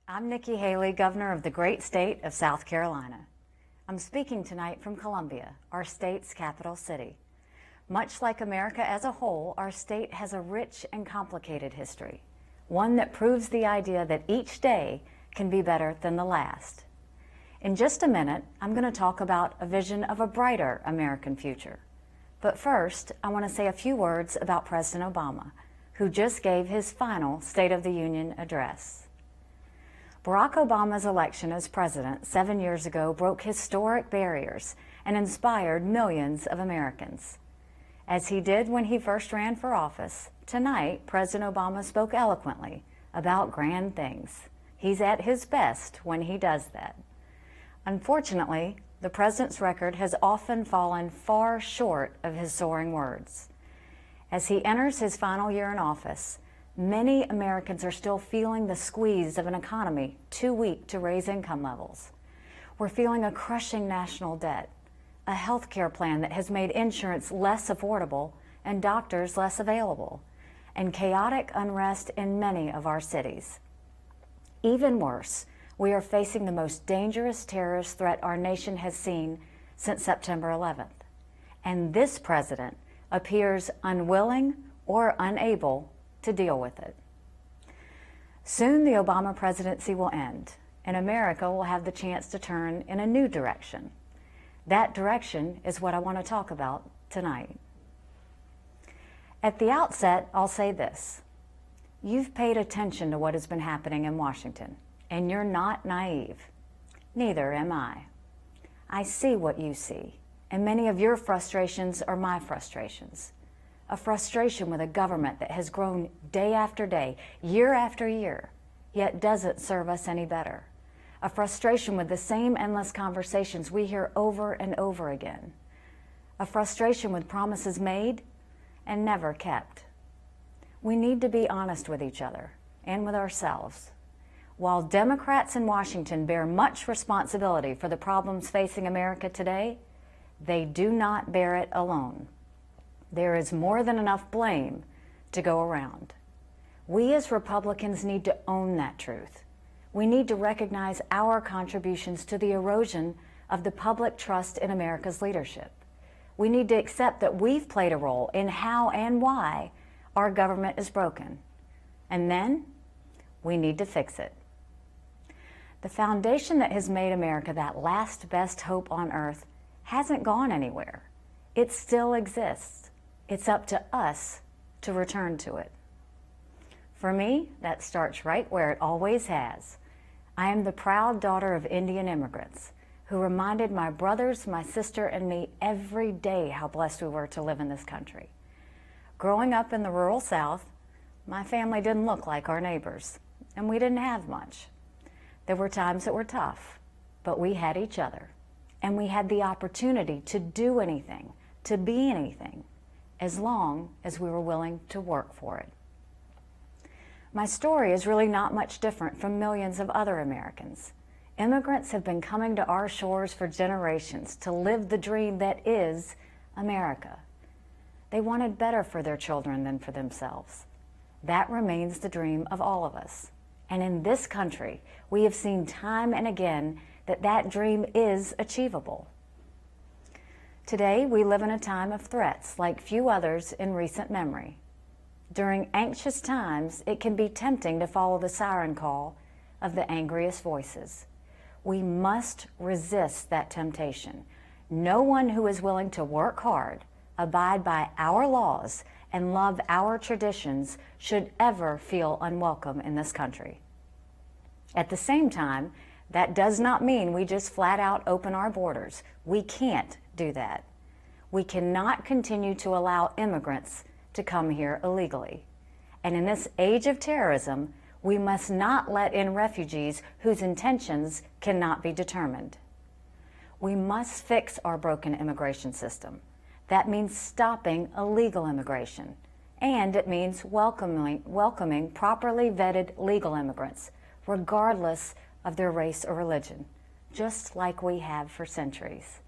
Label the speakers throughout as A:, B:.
A: I'm Nikki Haley, Governor of the great state of South Carolina. I'm speaking tonight from Columbia, our state's capital city. Much like America as a whole, our state has a rich and complicated history, one that proves the idea that each day can be better than the last. In just a minute, I'm going to talk about a vision of a brighter American future. But first, I want to say a few words about President Obama, who just gave his final State of the Union address. Barack Obama's election as president 7 years ago broke historic barriers and inspired millions of Americans. As he did when he first ran for office, tonight President Obama spoke eloquently about grand things. He's at his best when he does that. Unfortunately, the president's record has often fallen far short of his soaring words. As he enters his final year in office, many Americans are still feeling the squeeze of an economy too weak to raise income levels. We're feeling a crushing national debt, a health care plan that has made insurance less affordable and doctors less available, and chaotic unrest in many of our cities. Even worse, we are facing the most dangerous terrorist threat our nation has seen since September 11th. And this president appears unwilling or unable to deal with it. Soon the Obama presidency will end, and America will have the chance to turn in a new direction. That direction is what I want to talk about tonight. At the outset, I'll say this. You've paid attention to what has been happening in Washington, and you're not naive. Neither am I. I see what you see, and many of your frustrations are my frustrations. A frustration with a government that has grown day after day, year after year, yet doesn't serve us any better. A frustration with the same endless conversations we hear over and over again. A frustration with promises made and never kept. We need to be honest with each other and with ourselves. While Democrats in Washington bear much responsibility for the problems facing America today, they do not bear it alone. There is more than enough blame to go around. We as Republicans need to own that truth. We need to recognize our contributions to the erosion of the public trust in America's leadership. We need to accept that we've played a role in how and why our government is broken. And then we need to fix it. The foundation that has made America that last best hope on earth hasn't gone anywhere. It still exists. It's up to us to return to it. For me, that starts right where it always has. I am the proud daughter of Indian immigrants who reminded my brothers, my sister, and me every day how blessed we were to live in this country. Growing up in the rural South, my family didn't look like our neighbors, and we didn't have much. There were times that were tough, but we had each other, and we had the opportunity to do anything, to be anything, as long as we were willing to work for it. My story is really not much different from millions of other Americans. Immigrants have been coming to our shores for generations to live the dream that is America. They wanted better for their children than for themselves. That remains the dream of all of us. And in this country, we have seen time and again that that dream is achievable. Today, we live in a time of threats like few others in recent memory. During anxious times, it can be tempting to follow the siren call of the angriest voices. We must resist that temptation. No one who is willing to work hard, abide by our laws, and love our traditions should ever feel unwelcome in this country. At the same time, that does not mean we just flat out open our borders. We can't do that. We cannot continue to allow immigrants to come here illegally. And in this age of terrorism, we must not let in refugees whose intentions cannot be determined. We must fix our broken immigration system. That means stopping illegal immigration. And it means welcoming properly vetted legal immigrants, regardless of their race or religion, just like we have for centuries.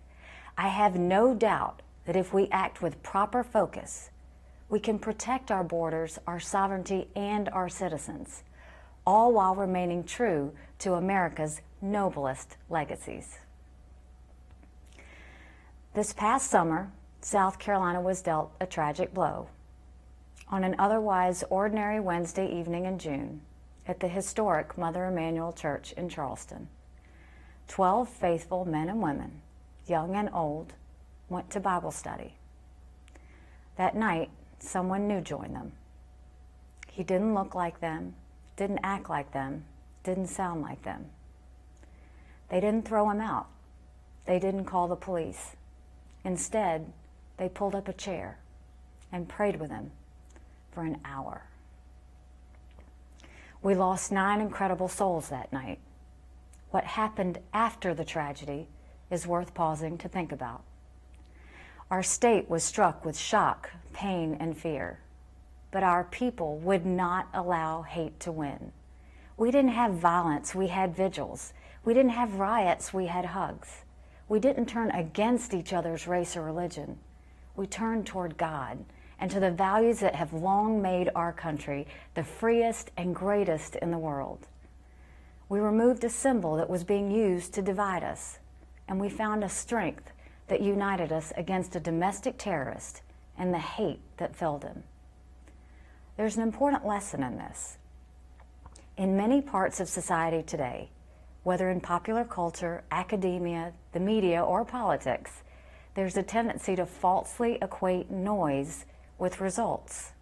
A: I have no doubt that if we act with proper focus, we can protect our borders, our sovereignty, and our citizens. all while remaining true to America's noblest legacies. This past summer, South Carolina was dealt a tragic blow. On an otherwise ordinary Wednesday evening in June, at the historic Mother Emanuel Church in Charleston, 12 faithful men and women, young and old, went to Bible study. That night, someone new joined them. He didn't look like them, didn't act like them, didn't sound like them. They didn't throw him out. They didn't call the police. Instead, they pulled up a chair and prayed with him for an hour. We lost 9 incredible souls that night. What happened after the tragedy is worth pausing to think about. Our state was struck with shock, pain, and fear, but our people would not allow hate to win. We didn't have violence, we had vigils. We didn't have riots, we had hugs. We didn't turn against each other's race or religion. We turned toward God and to the values that have long made our country the freest and greatest in the world. We removed a symbol that was being used to divide us, and we found a strength that united us against a domestic terrorist and the hate that filled him. There's an important lesson in this. In many parts of society today, whether in popular culture, academia, the media, or politics, there's a tendency to falsely equate noise with results.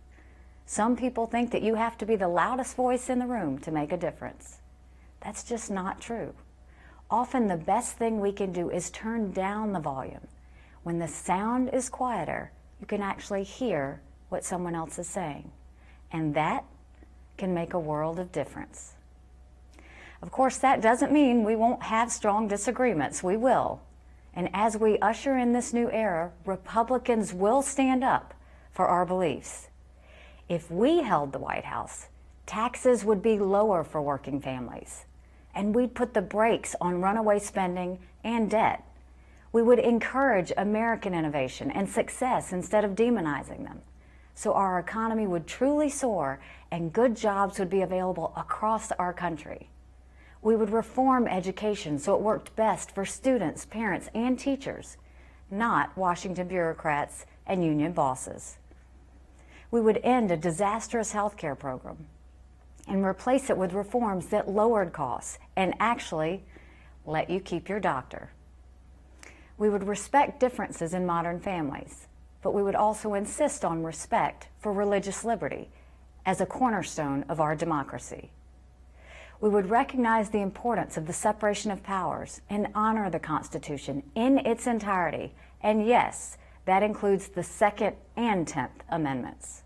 A: Some people think that you have to be the loudest voice in the room to make a difference. That's just not true. Often the best thing we can do is turn down the volume. When the sound is quieter, you can actually hear what someone else is saying. And that can make a world of difference. Of course, that doesn't mean we won't have strong disagreements. We will. And as we usher in this new era, Republicans will stand up for our beliefs. If we held the White House, taxes would be lower for working families, and we'd put the brakes on runaway spending and debt. We would encourage American innovation and success instead of demonizing them, so our economy would truly soar and good jobs would be available across our country. We would reform education so it worked best for students, parents, and teachers, not Washington bureaucrats and union bosses. We would end a disastrous health care program and replace it with reforms that lowered costs and actually let you keep your doctor. We would respect differences in modern families, but we would also insist on respect for religious liberty as a cornerstone of our democracy. We would recognize the importance of the separation of powers and honor the Constitution in its entirety. And yes, that includes the 2nd and 10th Amendments.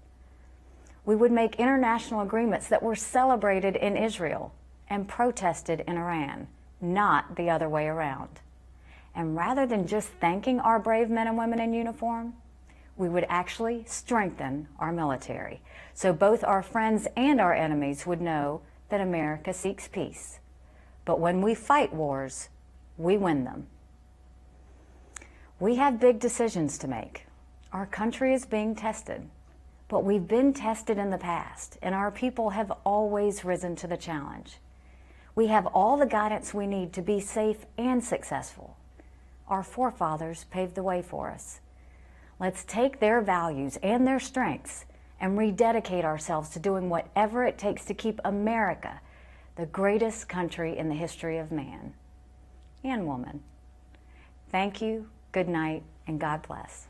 A: We would make international agreements that were celebrated in Israel and protested in Iran, not the other way around. And rather than just thanking our brave men and women in uniform, we would actually strengthen our military, so both our friends and our enemies would know that America seeks peace. But when we fight wars, we win them. We have big decisions to make. Our country is being tested, but we've been tested in the past, and our people have always risen to the challenge. We have all the guidance we need to be safe and successful. Our forefathers paved the way for us. Let's take their values and their strengths and rededicate ourselves to doing whatever it takes to keep America the greatest country in the history of man and woman. Thank you, good night, and God bless.